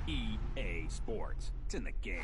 EA Sports. It's in the game.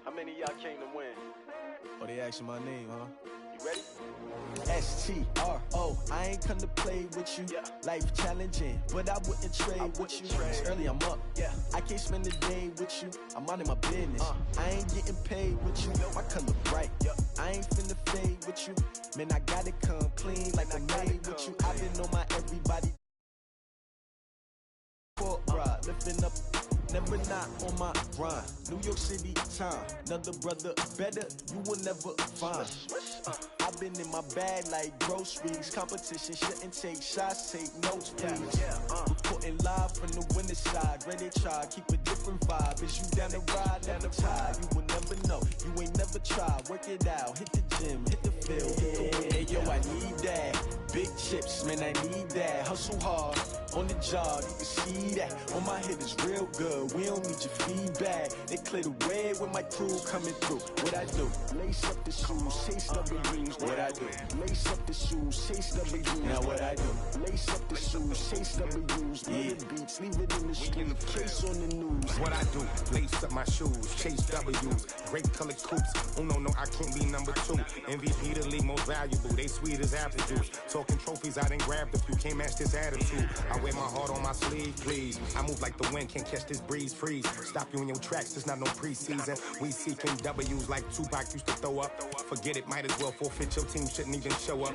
How many of y'all came to win? Oh, they asking my name, huh? You ready? S-T-R-O, I ain't come to play with you. Yeah. Life challenging, but I wouldn't trade with you. It's early, I'm up. Yeah. I can't spend the day with you. I'm minding my business. I ain't getting paid with you. My color bright. I ain't finna fade with you. Man, I gotta come clean like I'm made with you. I've been on my everybody. Lifting up, never not on my grind. New York City time, another brother better, you will never find. I've been in my bag like groceries. Competition shouldn't take shots, take notes, please. Reporting live from the winning side. Ready to try, keep a different vibe. Is you down the ride, down the tide? You will never know, you ain't never tried. Work it out, hit the gym, hit the field, hit the win. Hey yo, I need that. Big chips, man, I need that. Hustle hard, on the job, you can see that. On my head is real good, we don't need your feedback. They clear the way with my crew coming through. What I do? Lace up the shoes, chase W's. What I do? Lace up the shoes, chase W's. Now what I do? Lace up the shoes, chase W's. Yeah. Beats, leave it in the street, case on the news. What I do? Lace up my shoes, chase W's. Great colored coops. Oh no, I can't be number 2. MVP the league most valuable. They sweet as apple juice. Talking trophies, I done grabbed a few. Can't match this attitude. I wear my heart on my sleeve, please. I move like the wind, can't catch this breeze, freeze. Stop you in your tracks, there's not no preseason. We seeking W's like Tupac used to throw up. Forget it, might as well forfeit. Your team shouldn't even show up.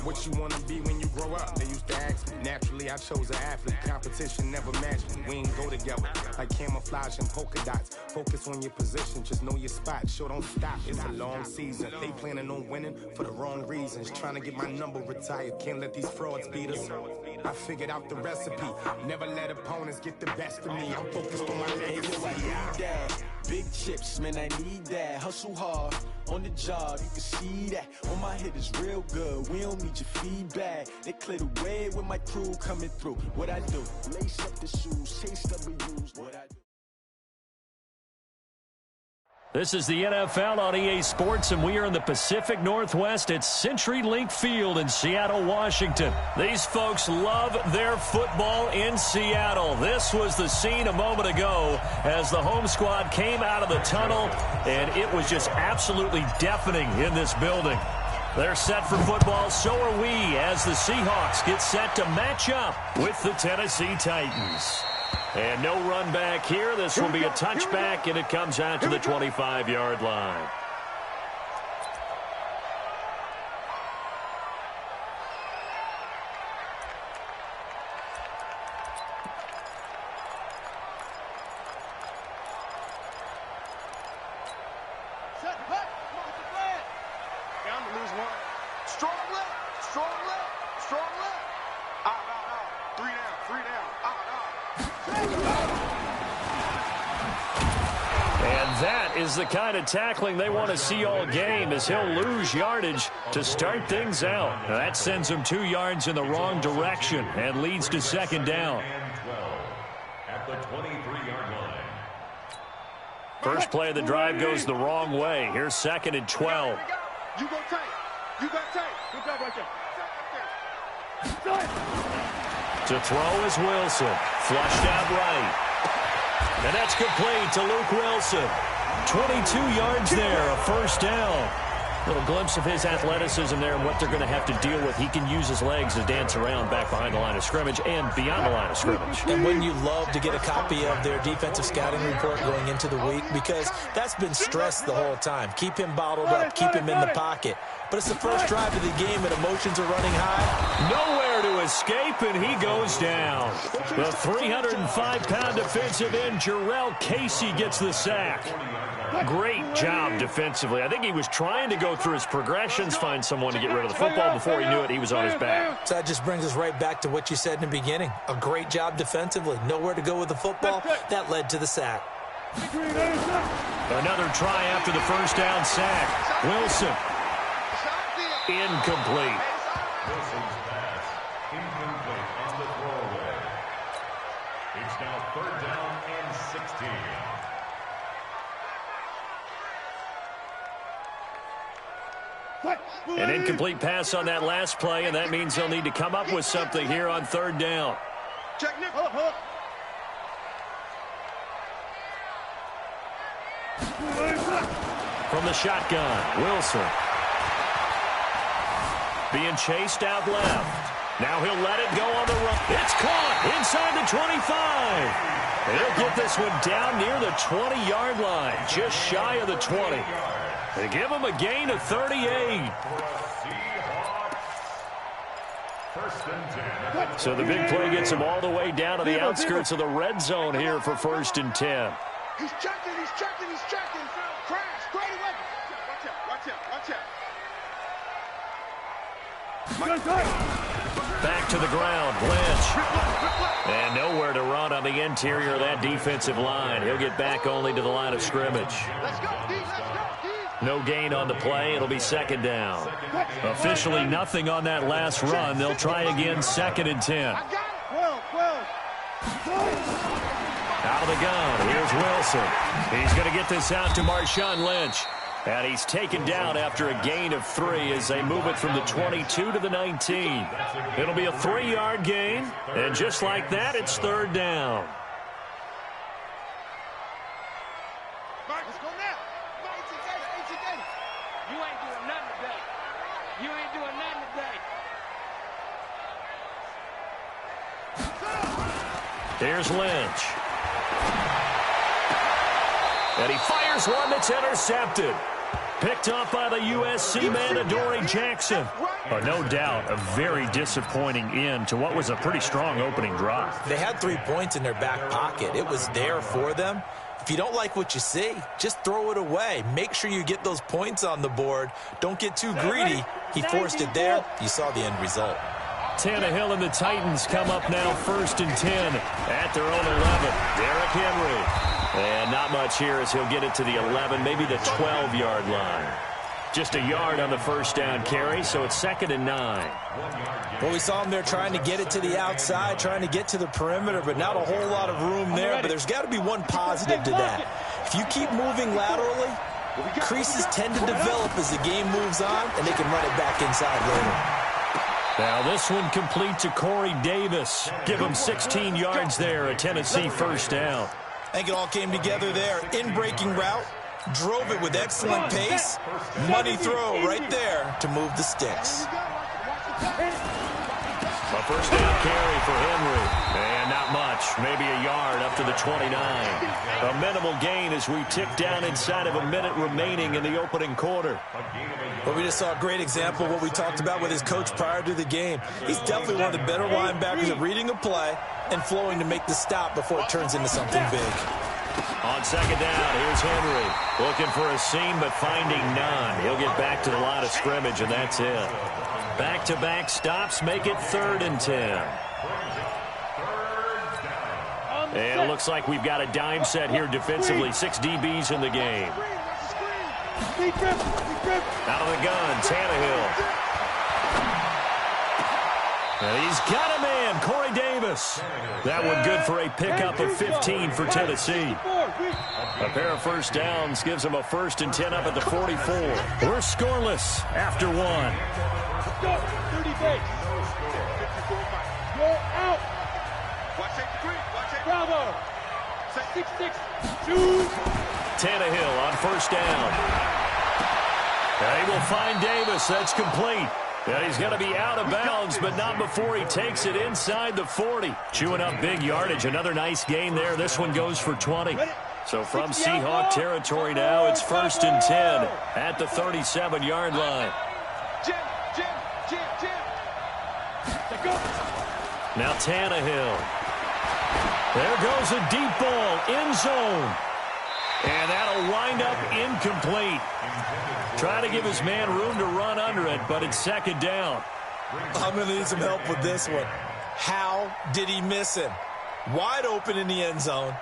What you wanna be when you grow up? They used to ask me. Naturally, I chose an athlete. Competition never matched me. We ain't go together like camouflage and polka dots. Focus on your position, just know your spot. Sure, don't stop. It's a long season. They planning on winning for the wrong reasons. Trying to get my number retired. Can't let these frauds beat us. I figured out the recipe. Never let opponents get the best of me. I'm focused on my legacy. I need that. Big chips, man, I need that. Hustle hard, on the job, you can see that. On my head is real good, we don't need your feedback. They clear the way with my crew coming through. What I do? Lace up the shoes, chase W's. What I do? This is the NFL on EA Sports, and we are in the Pacific Northwest at CenturyLink Field in Seattle, Washington. These folks love their football in Seattle. This was the scene a moment ago as the home squad came out of the tunnel, and it was just absolutely deafening in this building. They're set for football, so are we, as the Seahawks get set to match up with the Tennessee Titans. And no run back here. This will be a touchback, and it comes out to the 25-yard line. Down to lose one. Strong left, strong left, strong left. Out. 3 down, out. And that is the kind of tackling they want to see all game, as he'll lose yardage to start things out. Now that sends him 2 yards in the wrong direction and leads to second down. At the 23-yard line. First play of the drive goes the wrong way. Here's second and 12. You go tight. You got tight. Good job right there. To throw is Wilson. Flushed out right. And that's complete to Luke Wilson. 22 yards there, a first down. Little glimpse of his athleticism there and what they're going to have to deal with. He can use his legs to dance around back behind the line of scrimmage and beyond the line of scrimmage. And wouldn't you love to get a copy of their defensive scouting report going into the week? Because that's been stressed the whole time. Keep him bottled up. Keep him in the pocket. But it's the first drive of the game and emotions are running high. Nowhere to escape, and he goes down. The 305-pound defensive end, Jarrell Casey, gets the sack. Great job defensively. I think he was trying to go through his progressions, find someone to get rid of the football. Before he knew it, he was on his back. So that just brings us right back to what you said in the beginning. A great job defensively. Nowhere to go with the football. That led to the sack. Another try after the first down sack. Wilson. Incomplete. Wilson's pass. Incomplete on the throwaway. It's now 3rd down and 16. An incomplete pass on that last play, and that means they'll need to come up with something here on 3rd down. Check Nick. From the shotgun, Wilson. Being chased out left. Now he'll let it go on the run. It's caught inside the 25. He'll get this one down near the 20-yard line, just shy of the 20. They give him a gain of 38. So the big play gets him all the way down to the outskirts of the red zone here for 1st and 10. He's checking, he's checking, he's checking. Crash, straight away. Watch out. Back to the ground, Lynch. And nowhere to run on the interior of that defensive line. He'll get back only to the line of scrimmage. Let's go, D, let's go, D. No gain on the play. It'll be 2nd down. Officially nothing on that last run. They'll try again 2nd and 10. I got it. 12. Out of the gun, here's Wilson. He's going to get this out to Marshawn Lynch. And he's taken down after a gain of 3 as they move it from the 22 to the 19. It'll be a 3-yard gain. And just like that, it's 3rd down. Mark, let's go now. You ain't doing nothing today. You ain't doing nothing today. Here's Lynch. And he fires one that's intercepted. Picked up by the USC man, Adoree Jackson. No doubt, a very disappointing end to what was a pretty strong opening drive. They had 3 points in their back pocket. It was there for them. If you don't like what you see, just throw it away. Make sure you get those points on the board. Don't get too greedy. He forced it there. You saw the end result. Tannehill and the Titans come up now 1st and 10 at their own 11. Derrick Henry. And not much here as he'll get it to the 11, maybe the 12-yard line. Just a yard on the first down carry, so it's 2nd and 9. Well, we saw him there trying to get it to the outside, trying to get to the perimeter, but not a whole lot of room there. But there's got to be one positive to that. If you keep moving laterally, creases tend to develop as the game moves on, and they can run it back inside later. Now this one complete to Corey Davis. Give him 16 yards there, a Tennessee first down. I think it all came together there. In-breaking route, drove it with excellent pace. Money throw right there to move the sticks. A first down carry for Henry. And not much, maybe a yard up to the 29. A minimal gain as we tick down inside of a minute remaining in the opening quarter. But we just saw a great example of what we talked about with his coach prior to the game. He's definitely one of the better linebackers at reading a play and flowing to make the stop before it turns into something big. On 2nd down, here's Henry. Looking for a seam, but finding none. He'll get back to the line of scrimmage, and that's it. Back-to-back stops make it 3rd and 10. And it looks like we've got a dime set here defensively. 6 DBs in the game. Out of the gun, Tannehill. And he's got a man, Corey Davis. That one good for a pickup of 15 for Tennessee. A pair of first downs gives them a 1st and 10 up at the 44. We're scoreless after 1. Go, 30 base. Go out. Watch take the green. Watch take. Bravo. 6-6. 2. Tannehill on first down. And he will find Davis. That's complete. And he's going to be out of bounds, but not before he takes it inside the 40. Chewing up big yardage. Another nice gain there. This one goes for 20. So from Seahawk territory now, it's 1st and 10 at the 37-yard line. Jim. Now Tannehill. There goes a deep ball, end zone. And that'll wind up incomplete. Trying to give his man room to run under it, but it's 2nd down. I'm going to need some help with this one. How did he miss him? Wide open in the end zone.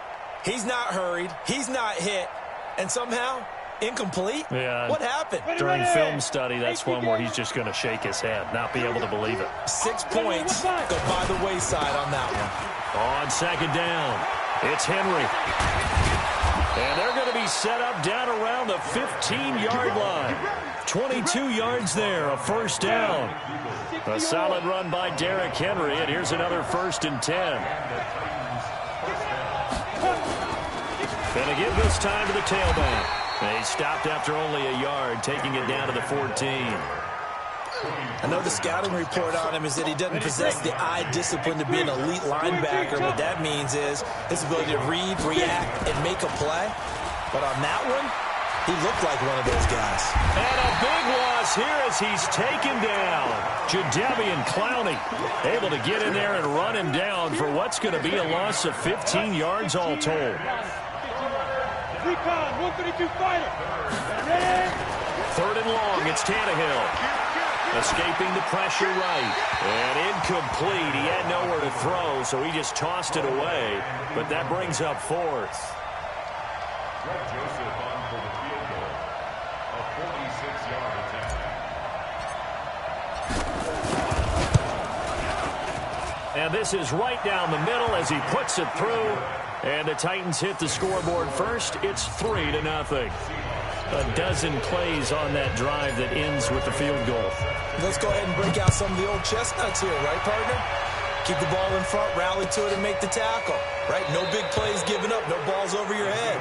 He's not hurried. He's not hit. and somehow incomplete? Yeah. What happened? During film study, that's one where he's just going to shake his head, not be able to believe it. 6 points go by the wayside on that one. On second down, it's Henry. And they're going to be set up down around the 15-yard line. 22 yards there, a first down. A solid run by Derrick Henry, and here's another 1st and 10. Going to give this time to the tailback. And he stopped after only a yard, taking it down to the 14. I know the scouting report on him is that he doesn't possess the eye discipline to be an elite linebacker. What that means is his ability to read, react, and make a play. But on that one, he looked like one of those guys. And a big loss here as he's taken down. Jadeveon Clowney able to get in there and run him down for what's going to be a loss of 15 yards all told. Recon, 132 fighter. 3rd and long, it's Tannehill. Escaping the pressure right. And incomplete. He had nowhere to throw, so he just tossed it away. But that brings up 4th. Joseph on for the field goal. A 46-yard attempt. And this is right down the middle as he puts it through. And the Titans hit the scoreboard first. It's 3-0. A dozen plays on that drive that ends with the field goal. Let's go ahead and break out some of the old chestnuts here, right, partner? Keep the ball in front, rally to it, and make the tackle, right? No big plays given up, no balls over your head.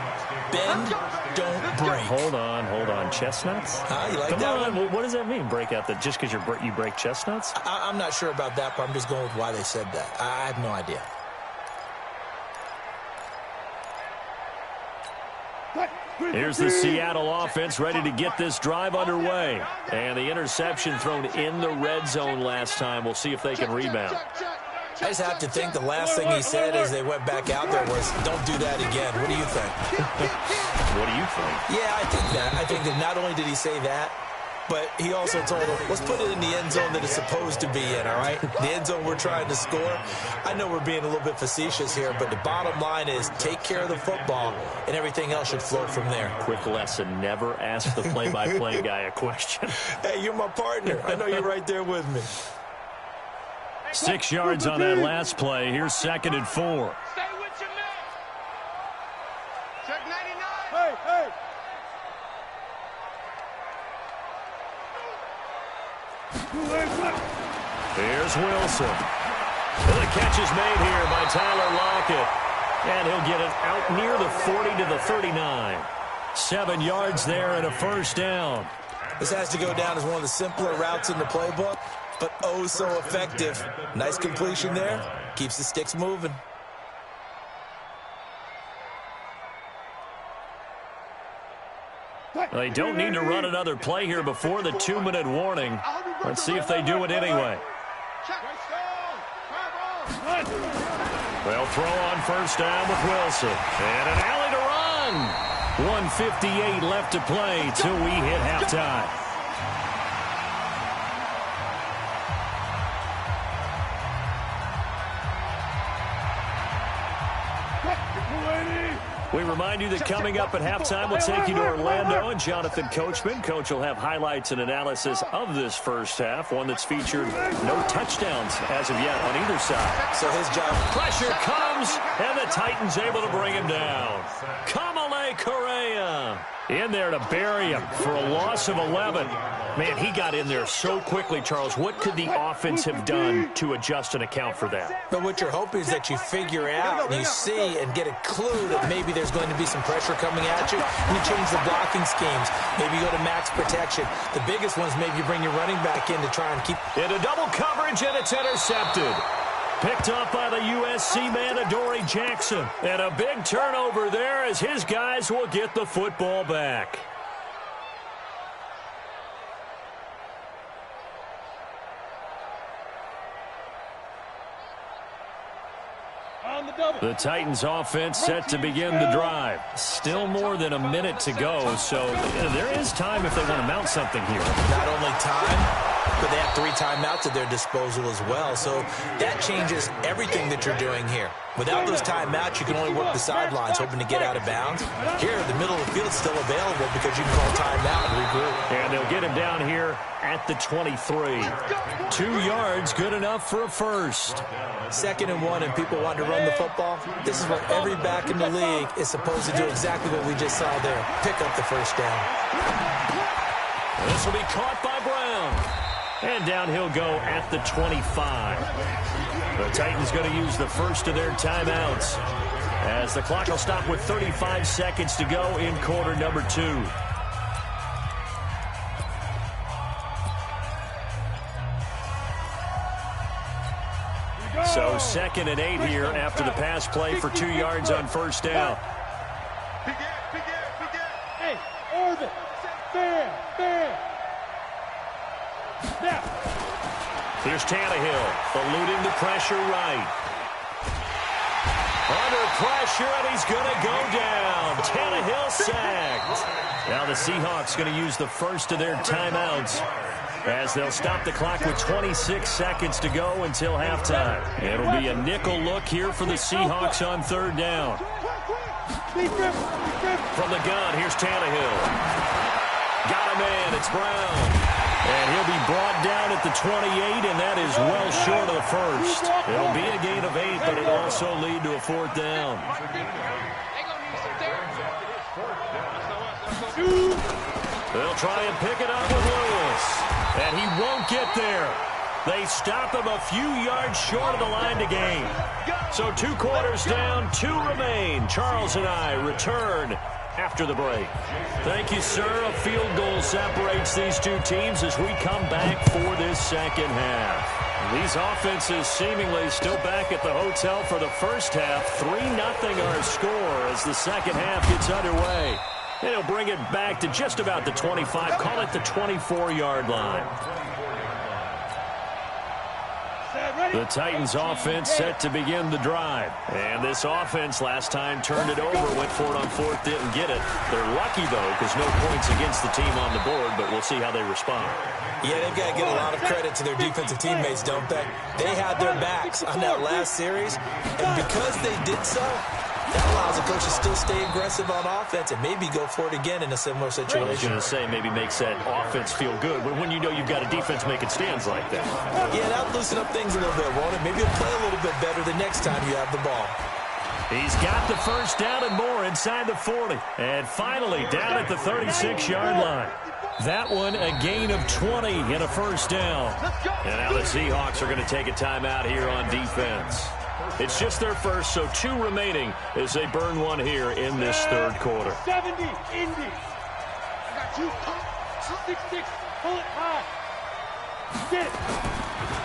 Bend, don't break. Hold on. Chestnuts? You like Come that on. one? What does that mean, break out? That just because you break chestnuts? I'm not sure about that, but I'm just going with why they said that. I have no idea. Here's the Seattle offense ready to get this drive underway. And the interception thrown in the red zone last time. We'll see if they can rebound. I just have to think the last thing he said as they went back out there was, don't do that again. What do you think? What do you think? Yeah, I think that. I think that not only did he say that, but he also told him, let's put it in the end zone that it's supposed to be in, all right? The end zone we're trying to score. I know we're being a little bit facetious here, but the bottom line is take care of the football, and everything else should flow from there. Quick lesson, never ask the play-by-play guy a question. Hey, you're my partner. I know you're right there with me. 6 yards on that last play. Here's 2nd and 4. Stay with your man. Check 99. Hey. Here's Wilson. And the catch is made here by Tyler Lockett. And he'll get it out near the 40 to the 39. 7 yards there and a first down. This has to go down as one of the simpler routes in the playbook, but oh so effective. Nice completion there. Keeps the sticks moving. They don't need to run another play here before the 2-minute warning. Let's see if they do it anyway. They'll throw on first down with Wilson. And an alley to run. 1:58 left to play till we hit halftime. We remind you that coming up at halftime, we'll take you to Orlando and Jonathan Coachman. Coach will have highlights and analysis of this first half, one that's featured no touchdowns as of yet on either side. So his job. Pressure comes, and the Titans able to bring him down. Kamale Correa in there to bury him for a loss of 11. Man, he got in there so quickly, Charles. What could the offense have done to adjust and account for that? But what you're hoping is that you figure out and you see and get a clue that maybe there's going to be some pressure coming at you. You change the blocking schemes. Maybe you go to max protection. The biggest one is maybe you bring your running back in to try and keep... Into double coverage, and it's intercepted. Picked up by the USC man, Adoree Jackson. And a big turnover there as his guys will get the football back. On The Titans offense set to begin the drive. Still more than a minute to go, so there is time if they want to mount something here. Not only time, but they have 3 timeouts at their disposal as well, so that changes everything that you're doing here. Without those timeouts, you can only work the sidelines, hoping to get out of bounds. Here, the middle of the field is still available because you can call timeout and regroup. And they'll get him down here at the 23. 2 yards, good enough for a first. 2nd and 1, and people want to run the football. This is where every back in the league is supposed to do exactly what we just saw there. Pick up the first down. This will be caught by Brown. And down he'll go at the 25. The Titans going to use the first of their timeouts as the clock will stop with 35 seconds to go in quarter number 2. So 2nd and 8 here after the pass play for 2 yards on first down. Hey, orbit. Fair. Now. Here's Tannehill, eluding the pressure right. Under pressure, and he's going to go down. Tannehill sacked. Now the Seahawks going to use the first of their timeouts as they'll stop the clock with 26 seconds to go until halftime. It'll be a nickel look here for the Seahawks on 3rd down. From the gun, here's Tannehill. Got a man, it's Brown. And he'll be brought down at the 28, and that is well short of the first. It'll be a gain of 8, but it'll also lead to a 4th down. They'll try and pick it up with Lewis, and he won't get there. They stop him a few yards short of the line to gain. So 2 quarters down, 2 remain. Charles and I return after the break. Thank you, sir. A field goal separates these 2 teams as we come back for this second half. These offenses seemingly still back at the hotel for the first half. 3-0 our score as the second half gets underway. And he'll bring it back to just about the 25, call it the 24-yard line. The Titans offense set to begin the drive. And this offense last time turned it over, went for it on 4th, didn't get it. They're lucky, though, because no points against the team on the board, but we'll see how they respond. Yeah, they've got to give a lot of credit to their defensive teammates, don't they? They had their backs on that last series, and because they did so, that allows the coach to still stay aggressive on offense and maybe go for it again in a similar situation. I was going to say maybe makes that offense feel good when you know you've got a defense making stands like that. Yeah, that'll loosen up things a little bit, won't it? Maybe you'll play a little bit better the next time you have the ball. He's got the first down and more inside the 40. And finally down at the 36-yard line. That one a gain of 20 and a first down. And now the Seahawks are going to take a timeout here on defense. It's just their first, so 2 remaining as they burn one here in this 3rd quarter. 70, Indy. Got you. 6-6, pull it high. Sit.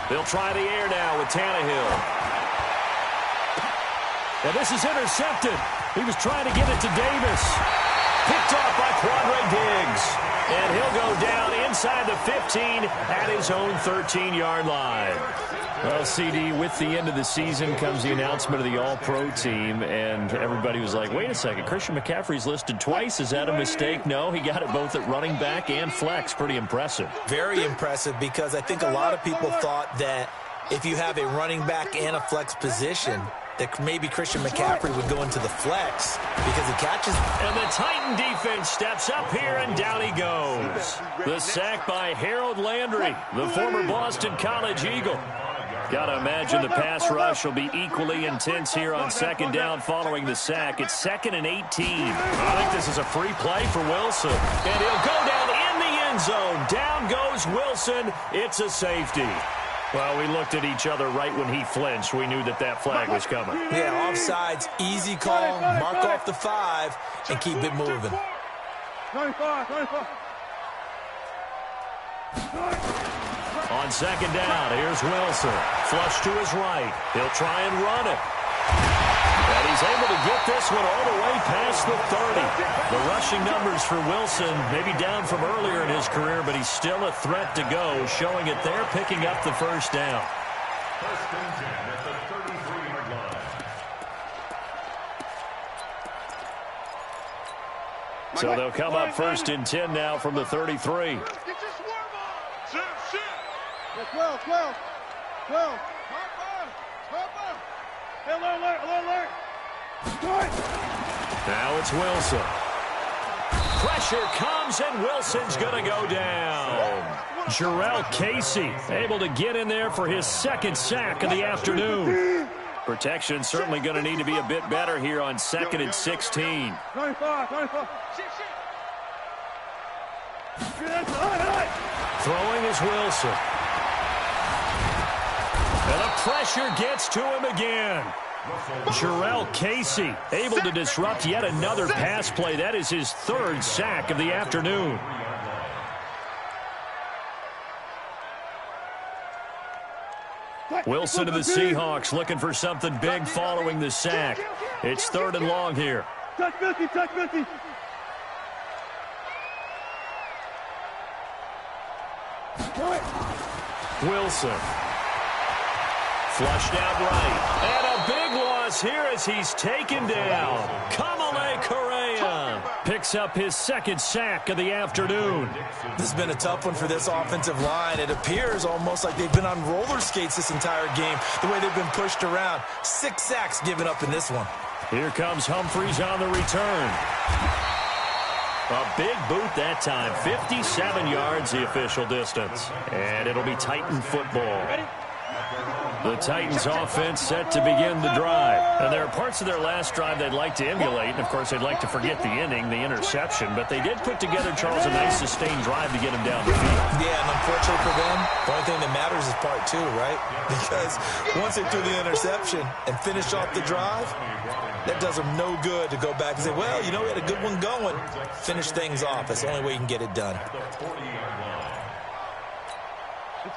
They'll try the air now with Tannehill. And this is intercepted. He was trying to get it to Davis. Picked off by Quandre Diggs. And he'll go down inside the 15 at his own 13-yard line. Well, CD, with the end of the season comes the announcement of the All-Pro team, and everybody was like, wait a second, Christian McCaffrey's listed twice. Is that a mistake? No, he got it both at running back and flex. Pretty impressive. Very impressive, because I think a lot of people thought that if you have a running back and a flex position, that maybe Christian McCaffrey would go into the flex because he catches. And the Titan defense steps up here, and down he goes. The sack by Harold Landry, the former Boston College Eagle. Got to imagine the pass rush will be equally intense here on 2nd down following the sack. It's 2nd and 18. I think this is a free play for Wilson. And he'll go down in the end zone. Down goes Wilson. It's a safety. Well, we looked at each other right when he flinched. We knew that that flag was coming. Yeah, offsides, easy call, mark off the 5, and keep it moving. 25. On 2nd down, here's Wilson. Flush to his right. He'll try and run it. And he's able to get this one all the way past the 30. The rushing numbers for Wilson maybe down from earlier in his career, but he's still a threat to go, showing it there, picking up the first down. So they'll come up 1st and 10 now from the 33. Get your swerve on. Shit. 12. Alert. Now it's Wilson. Pressure comes, and Wilson's going to go down. Jarrell Casey able to get in there for his 2nd sack of the afternoon. Protection certainly going to need to be a bit better here on 2nd and 16. 25. Throwing is Wilson. And the pressure gets to him again. Jarrell Casey able to disrupt yet another pass play. That is his 3rd sack of the afternoon. Wilson to the Seahawks looking for something big following the sack. It's 3rd and long here. Touch 50. Wilson. Flushed out right. And a big loss here as he's taken down. Kamale Correa picks up his 2nd sack of the afternoon. This has been a tough one for this offensive line. It appears almost like they've been on roller skates this entire game, the way they've been pushed around. 6 sacks given up in this one. Here comes Humphries on the return. A big boot that time. 57 yards the official distance. And it'll be Titan football. The Titans offense set to begin the drive. And there are parts of their last drive they'd like to emulate. And, of course, they'd like to forget the inning, the interception. But they did put together, Charles, a nice sustained drive to get him down the field. Yeah, and unfortunately for them, the only thing that matters is part 2, right? Because once they threw the interception and finished off the drive, that does them no good to go back and say, well, you know, we had a good one going. Finish things off. That's the only way you can get it done.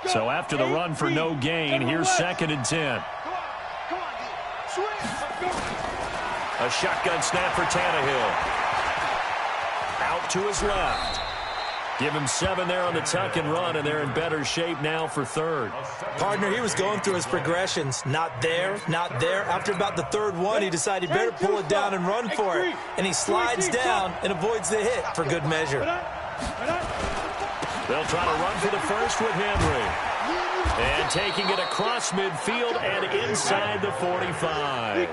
So after the run for no gain, here's 2nd and 10. A shotgun snap for Tannehill. Out to his left. Give him 7 there on the tuck and run, and they're in better shape now for 3rd. Partner, he was going through his progressions. Not there. After about the 3rd one, he decided he better pull it down and run for it. And he slides down and avoids the hit for good measure. They'll try to run for the first with Henry. And taking it across midfield and inside the 45.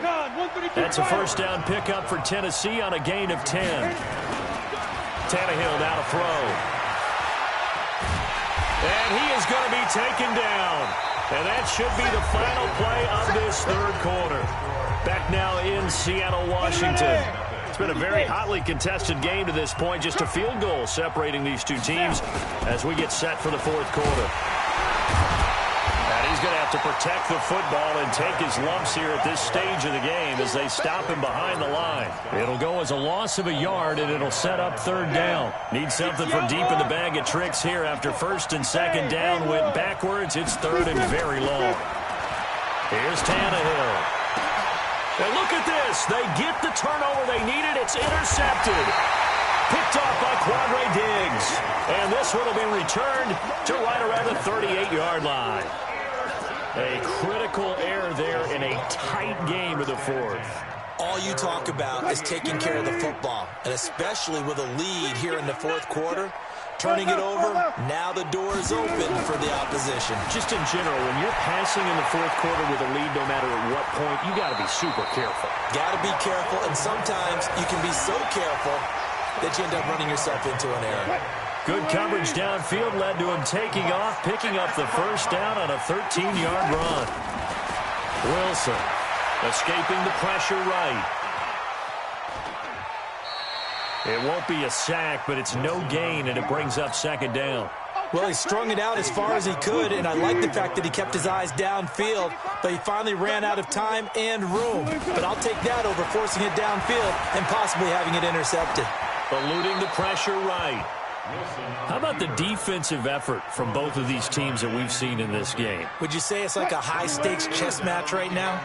That's a 1st down pickup for Tennessee on a gain of 10. Tannehill now to throw. And he is going to be taken down. And that should be the final play of this 3rd quarter. Back now in Seattle, Washington. It's been a very hotly contested game to this point. Just a field goal separating these two teams as we get set for the 4th quarter. And he's going to have to protect the football and take his lumps here at this stage of the game as they stop him behind the line. It'll go as a loss of a yard, and it'll set up 3rd down. Need something from deep in the bag of tricks here after 1st and 2nd down went backwards. It's 3rd and very long. Here's Tannehill. And look at this. They get the turnover they needed. It's intercepted. Picked off by Quandre Diggs. And this one will be returned to right around the 38-yard line. A critical error there in a tight game of the 4th. All you talk about is taking care of the football, and especially with a lead here in the 4th quarter. Turning it over, now the door is open for the opposition. Just in general, when you're passing in the 4th quarter with a lead, no matter at what point, you got to be super careful. Got to be careful, and sometimes you can be so careful that you end up running yourself into an error. Good coverage downfield led to him taking off, picking up the 1st down on a 13-yard run. Wilson escaping the pressure right. It won't be a sack, but it's no gain, and it brings up 2nd down. Well, he strung it out as far as he could, and I like the fact that he kept his eyes downfield, but he finally ran out of time and room. But I'll take that over forcing it downfield and possibly having it intercepted. Eluding the pressure right. How about the defensive effort from both of these teams that we've seen in this game? Would you say it's like a high-stakes chess match right now?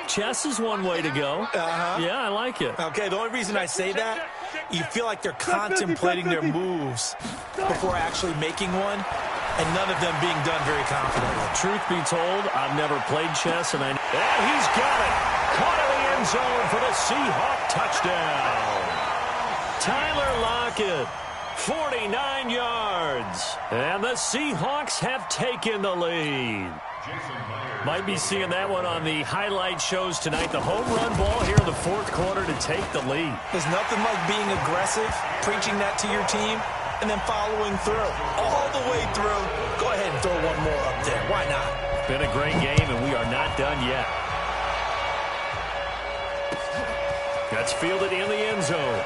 Chess is one way to go. Yeah, I like it. Okay, the only reason I say that, you feel like they're contemplating their moves before actually making one, and none of them being done very confidently. Truth be told, I've never played chess, and he's got it. Caught in the end zone for the Seahawk touchdown. Tyler Lockett, 49 yards. And the Seahawks have taken the lead. Might be seeing that one on the highlight shows tonight. The home run ball here in the fourth quarter to take the lead. There's nothing like being aggressive, preaching that to your team, and then following through. All the way through. Go ahead and throw one more up there. Why not? Been a great game, and we are not done yet. That's fielded in the end zone.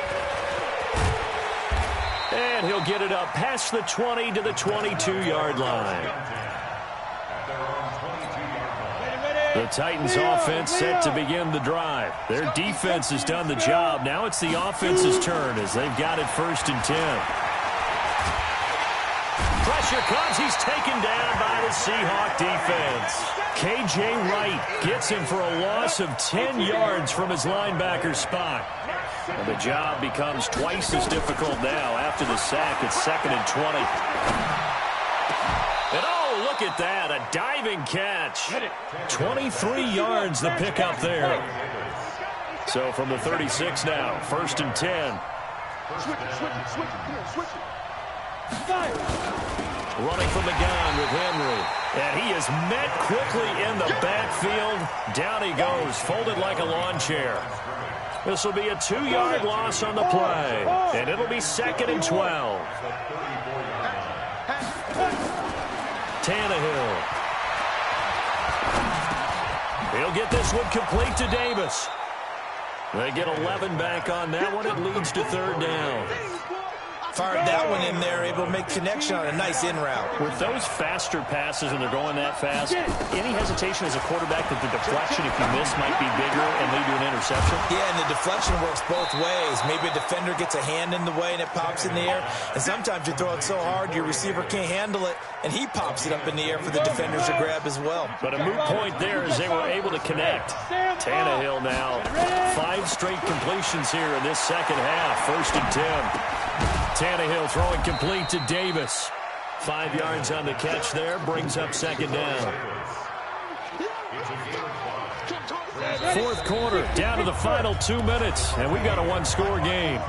And he'll get it up past the 20 to the 22-yard line. The Titans offense set to begin the drive. Their defense has done the job. Now it's the offense's turn as they've got it 1st and 10. Pressure comes. He's taken down by the Seahawk defense. K.J. Wright gets him for a loss of 10 yards from his linebacker spot. And the job becomes twice as difficult now after the sack. It's 2nd and 20. And oh, look at that, a diving catch. 23 yards the pickup there. So from the 36 now, 1st and 10. Running from the gun with Henry. And he is met quickly in the backfield. Down he goes, folded like a lawn chair. This will be a 2-yard loss on the play. And it'll be 2nd and 12. Tannehill. He'll get this one complete to Davis. They get 11 back on that one. It leads to 3rd down. Fired that one in there, able to make connection on a nice in route. With those faster passes and they're going that fast, any hesitation as a quarterback that the deflection, if you miss, might be bigger and lead to an interception? Yeah, and the deflection works both ways. Maybe a defender gets a hand in the way and it pops in the air. And sometimes you throw it so hard your receiver can't handle it, and he pops it up in the air for the defenders to grab as well. But a moot point there as they were able to connect. Tannehill now, 5 straight completions here in this second half. 1st and 10. Tannehill throwing complete to Davis. 5 yards on the catch there, brings up 2nd down. 4th quarter, down to the final 2 minutes, and we've got a 1-score game.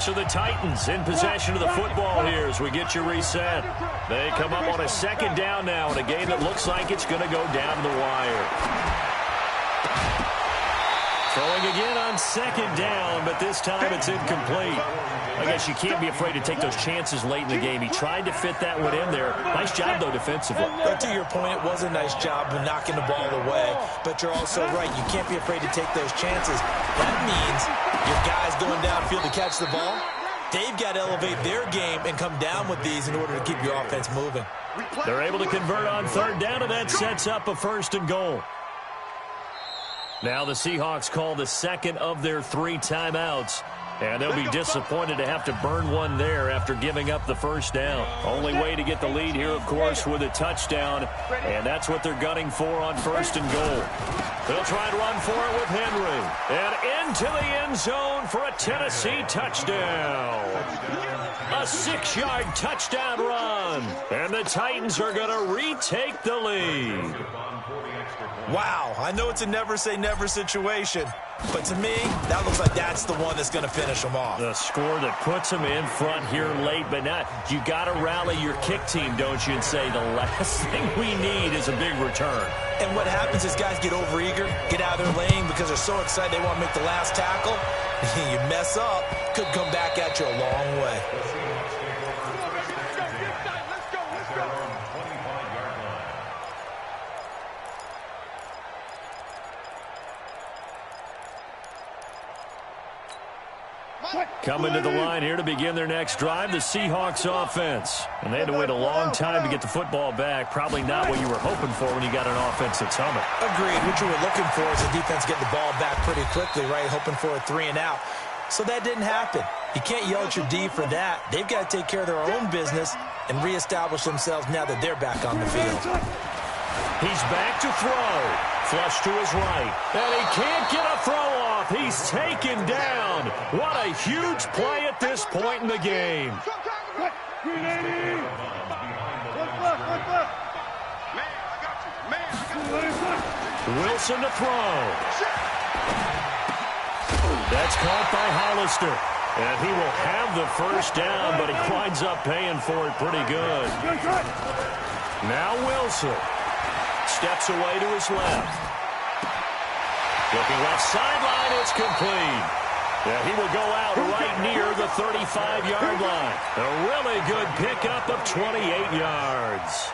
So the Titans in possession of the football here as we get you reset. They come up on a 2nd down now in a game that looks like it's going to go down to the wire. Throwing again on 2nd down, but this time it's incomplete. I guess you can't be afraid to take those chances late in the game. He tried to fit that one in there. Nice job, though, defensively. But to your point, it was a nice job of knocking the ball away. But you're also right. You can't be afraid to take those chances. That means your guys going downfield to catch the ball, they've got to elevate their game and come down with these in order to keep your offense moving. They're able to convert on 3rd down, and that sets up a 1st and goal. Now the Seahawks call the 2nd of their 3 timeouts. And they'll be disappointed to have to burn one there after giving up the 1st down. Only way to get the lead here, of course, with a touchdown. And that's what they're gunning for on 1st and goal. They'll try and run for it with Henry. And into the end zone for a Tennessee touchdown. A 6-yard touchdown run. And the Titans are going to retake the lead. Wow, I know it's a never-say-never situation, but to me, that looks like that's the one that's going to finish them off. The score that puts them in front here late, but not. You got to rally your kick team, don't you, and say the last thing we need is a big return. And what happens is guys get overeager, get out of their lane because they're so excited they want to make the last tackle. You mess up, could come back at you a long way. Coming to the line here to begin their next drive, the Seahawks offense. And they had to wait a long time to get the football back. Probably not what you were hoping for when you got an offense that's humming. Agreed. What you were looking for is the defense getting the ball back pretty quickly, right? Hoping for a 3 and out. So that didn't happen. You can't yell at your D for that. They've got to take care of their own business and reestablish themselves now that they're back on the field. He's back to throw. Flush to his right. And he can't get a throw off. He's taken down. What a huge play at this point in the game. Wilson to throw. That's caught by Hollister. And he will have the first down, but he winds up paying for it pretty good. Now Wilson steps away to his left. Looking left sideline, it's complete. Yeah, he will go out right near the 35-yard line. A really good pickup of 28 yards.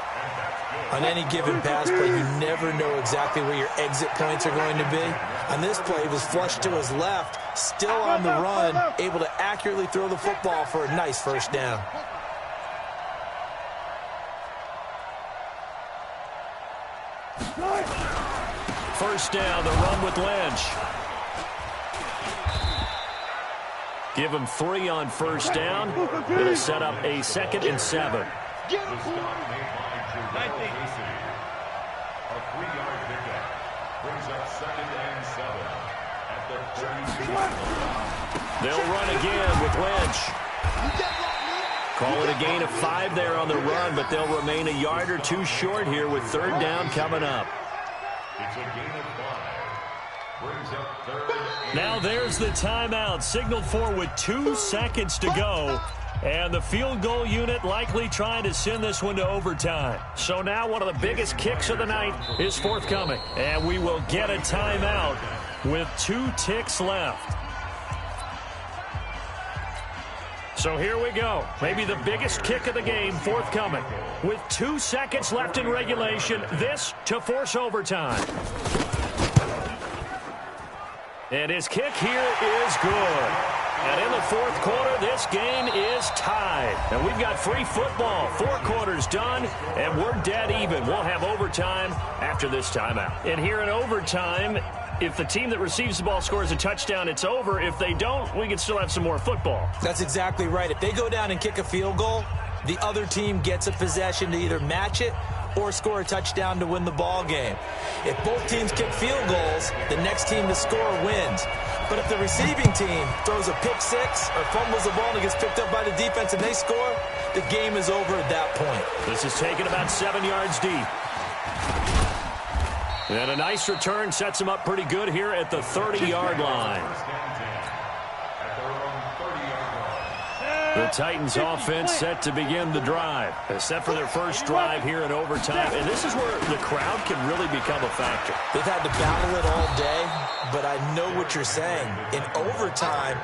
On any given pass play, you never know exactly where your exit points are going to be. On this play, he was flushed to his left, still on the run, able to accurately throw the football for a nice first down. First down, the run with Lynch. Give him 3 on first down. It'll set up a 2nd and 7. The stop made by Casey. A 3-yard pickup brings up 2nd and 7 at the 32-yard line. They'll run again with Lynch. Call it a gain of 5 there on the run, but they'll remain a yard or 2 short here with 3rd down coming up. It's a gain of 5. Brings up 3rd. Now there's the timeout, signaled for with 2 seconds to go. And the field goal unit likely trying to send this one to overtime. So now one of the biggest kicks of the night is forthcoming. And we will get a timeout with 2 ticks left. So here we go. Maybe the biggest kick of the game forthcoming. With 2 seconds left in regulation, this to force overtime. And his kick here is good. And in the 4th quarter, this game is tied. And we've got free football. 4 quarters done, and we're dead even. We'll have overtime after this timeout. And here in overtime, if the team that receives the ball scores a touchdown, it's over. If they don't, we can still have some more football. That's exactly right. If they go down and kick a field goal, the other team gets a possession to either match it or score a touchdown to win the ball game. If both teams kick field goals, the next team to score wins. But if the receiving team throws a pick 6 or fumbles the ball and gets picked up by the defense and they score, the game is over at that point. This is taken about 7 yards deep. And a nice return sets him up pretty good here at the 30-yard line. The Titans offense set to begin the drive. Set for their first drive here in overtime. And this is where the crowd can really become a factor. They've had to battle it all day, but I know what you're saying. In overtime,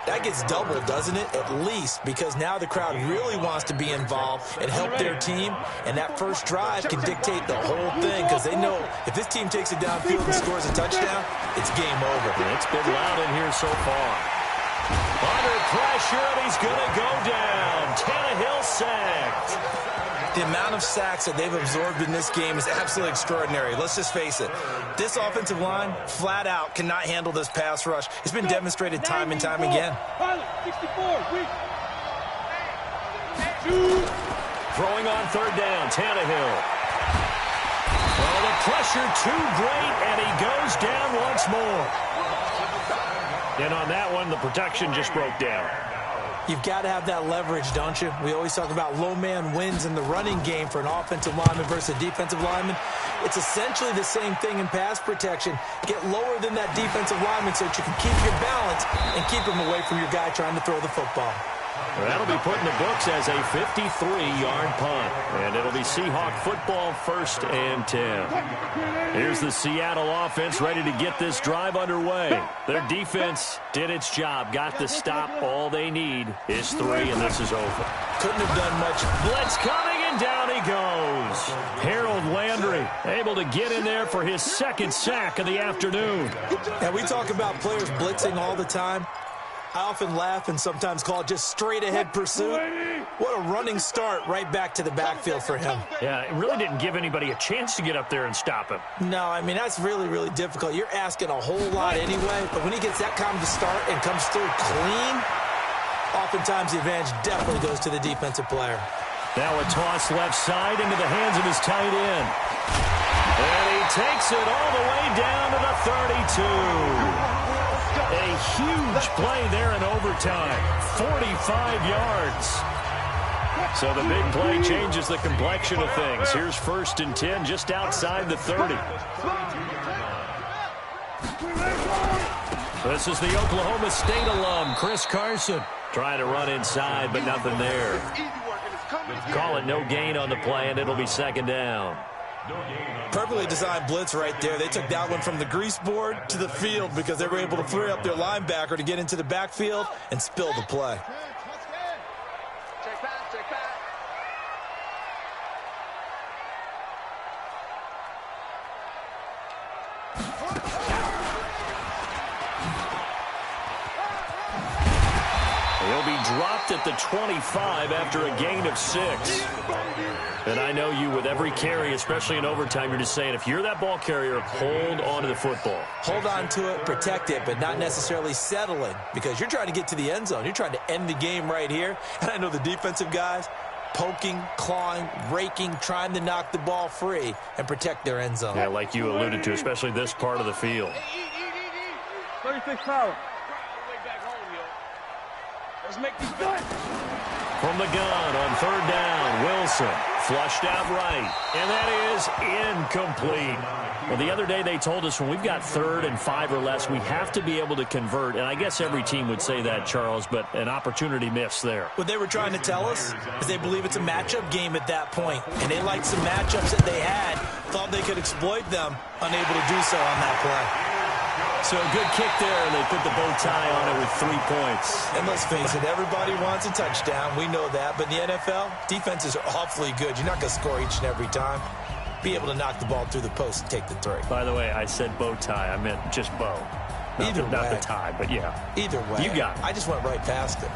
that gets doubled, doesn't it? At least, because now the crowd really wants to be involved and help their team. And that first drive can dictate the whole thing because they know if this team takes it downfield and scores a touchdown, it's game over. It's been loud in here so far. Under pressure, and he's going to go down. Tannehill sacked. The amount of sacks that they've absorbed in this game is absolutely extraordinary. Let's just face it. This offensive line, flat out, cannot handle this pass rush. It's been demonstrated time and time again. Throwing on 3rd down, Tannehill. Well, the pressure too great, and he goes down once more. And on that one, the protection just broke down. You've got to have that leverage, don't you? We always talk about low man wins in the running game for an offensive lineman versus a defensive lineman. It's essentially the same thing in pass protection. Get lower than that defensive lineman so that you can keep your balance and keep him away from your guy trying to throw the football. Well, that'll be put in the books as a 53-yard punt. And it'll be Seahawk football, 1st and 10. Here's the Seattle offense ready to get this drive underway. Their defense did its job, got the stop. All they need is 3, and this is over. Couldn't have done much. Blitz coming, and down he goes. Harold Landry able to get in there for his 2nd sack of the afternoon. Now, we talk about players blitzing all the time. I often laugh and sometimes call it just straight-ahead pursuit. What a running start right back to the backfield for him. Yeah, it really didn't give anybody a chance to get up there and stop him. No, I mean, that's really, really difficult. You're asking a whole lot anyway, but when he gets that kind of a start and comes through clean, oftentimes the advantage definitely goes to the defensive player. Now a toss left side into the hands of his tight end. And he takes it all the way down to the 32. A huge play there in overtime. 45 yards. So the big play changes the complexion of things. Here's 1st and 10 just outside the 30. This is the Oklahoma State alum, Chris Carson, trying to run inside, but nothing there. Call it no gain on the play, and it'll be second down. Perfectly designed blitz right there. They took that one from the grease board to the field because they were able to free up their linebacker to get into the backfield and spill the play. Check back. He'll be dropped at the 25 after a gain of 6. And I know you, with every carry, especially in overtime, you're just saying, if you're that ball carrier, hold on to the football. Hold on to it, protect it, but not necessarily settling, because you're trying to get to the end zone. You're trying to end the game right here. And I know the defensive guys poking, clawing, raking, trying to knock the ball free and protect their end zone. Yeah, like you alluded to, especially this part of the field. 36 power. Let's make these guys. From the gun on third down, Wilson flushed out right, and that is incomplete. Well, the other day they told us when we've got 3rd and 5 or less, we have to be able to convert, and I guess every team would say that, Charles, but an opportunity missed there. What they were trying to tell us is they believe it's a matchup game at that point, and they liked some matchups that they had, thought they could exploit them, unable to do so on that play. So a good kick there, and they put the bow tie on it with 3 points. And let's face it, everybody wants a touchdown. We know that. But in the NFL, defenses are awfully good. You're not going to score each and every time. Be able to knock the ball through the post and take the 3. By the way, I said bow tie. I meant just bow. Not the tie, but yeah. Either way. You got it. I just went right past it.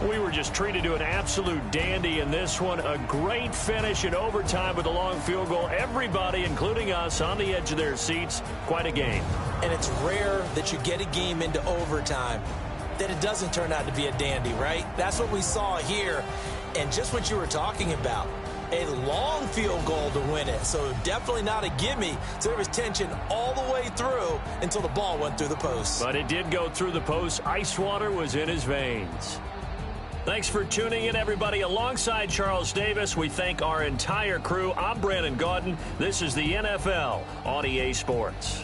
We were just treated to an absolute dandy in this one. A great finish in overtime with a long field goal. Everybody, including us, on the edge of their seats. Quite a game. And it's rare that you get a game into overtime that it doesn't turn out to be a dandy, right? That's what we saw here. And just what you were talking about, a long field goal to win it. So definitely not a gimme. So there was tension all the way through until the ball went through the post. But it did go through the post. Ice water was in his veins. Thanks for tuning in, everybody. Alongside Charles Davis, we thank our entire crew. I'm Brandon Gaudin. This is the NFL on EA Sports.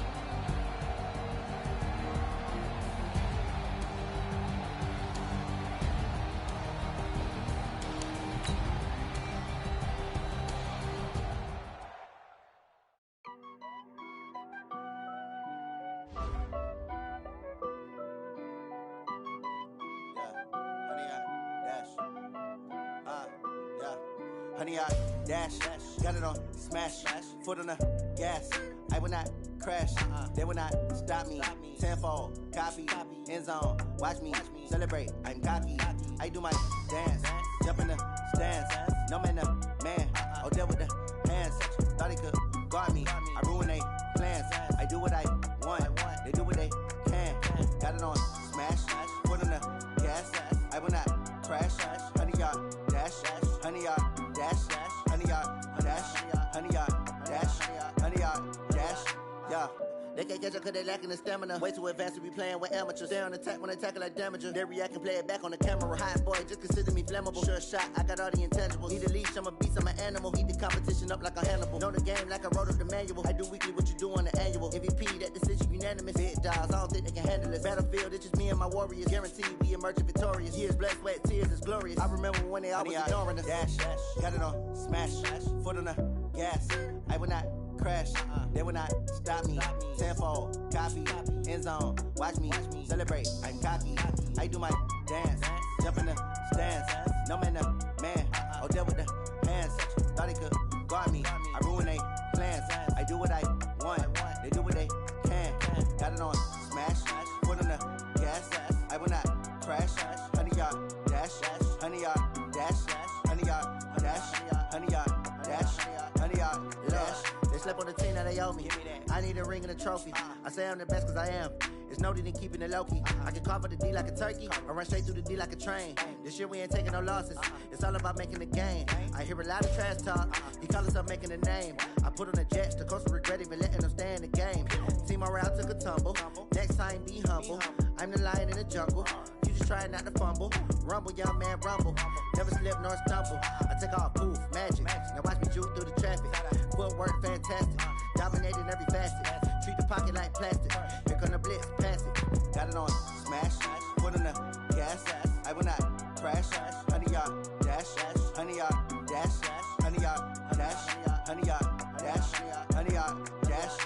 Honey, I dash, got it on smash, foot on the gas. I will not crash, they will not stop me. Tenfold, copy, end zone, watch me celebrate. I'm cocky, I do my dance, jump in the stands. No man, the man, oh, deal with the hands. Thought he could guard me, I ruin they plans. I do what I want, they do what they can. Got it on smash, foot on the gas. I will not crash, honey, y'all dash, honey, y'all dash, honey, y'all dash, honey, y'all dash, honey, y'all dash, yeah. They can't catch up cause they lacking the stamina. Way too advanced to be playing with amateurs. Stay on attack when they tackle like damager. They react and play it back on the camera. Hot boy, just consider me flammable. Sure shot, I got all the intangibles. Need a leash, I'm a beast, I'm an animal. Heat the competition up like a Hannibal. Know the game like I wrote up the manual. I do weekly what you do on the annual. MVP, that decision unanimous. Big dogs, I don't think they can handle it. Battlefield, it's just me and my warriors. Guaranteed we emerge victorious. Years, blood, sweat, tears, it's glorious. I remember when they always ignoring us. Dash, got it on smash, foot on the gas. I will not crash, they will not stop me. Tenfold, copy, end zone, watch me celebrate. I'm cocky, I do my dance, jump in the stands. No man, the man, oh, deal with the hands. Thought he could guard me, I ruin they plans. I do what I want, they do what they can. Got it on smash, foot on the gas. I will not crash, honey, y'all dash, honey, y'all dash, honey, y'all dash, honey, y'all dash, honey, y'all dash. They slept on the team that they owe me. I need a ring and a trophy. I say I'm the best cause I am. It's no need in keeping it low-key. I can carve up the D like a turkey or run straight through the D like a train. This year we ain't taking no losses. It's all about making the game. I hear a lot of trash talk. He call himself making a name. I put on the Jets. The coach will regret even letting them stay in the game. Team morale took a tumble. Next time be humble. I'm the lion in the jungle. You just try not to fumble. Rumble, young man, rumble. Never slip nor stumble. I take off, poof, magic. Now watch me juke through the traffic. Footwork fantastic. Dominating every facet. treat the pocket like plastic. Here come the blitz, pass it. Got it on, smash, foot on the gas. I will not crash. 100-yard dash, 100-yard dash, 100-yard dash, 100-yard dash, 100-yard dash.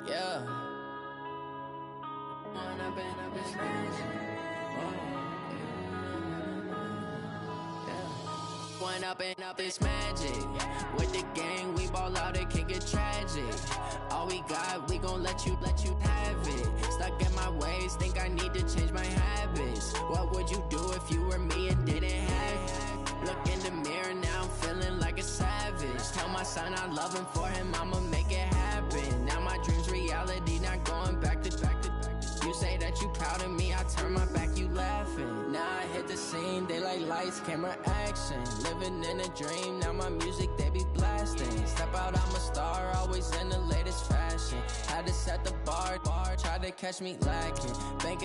Yeah. One up and up is magic. With the gang, we ball out, it can get tragic. All we got, we gon' let you have it. Stuck in my ways, think I need to change my habits. What would you do if you were me and didn't have it? Look in the mirror, now I'm feeling like a savage. Tell my son I love him, for him I'ma make it happen. Now my dream's reality, not going back to. You say that you proud of me, I turn my back, you laughing. Now I hit the scene, they like lights, camera, action. Living in a dream, now my music, they be blasting. Step out, I'm a star, always in the latest fashion. Had to set the bar, try to catch me lacking. Bank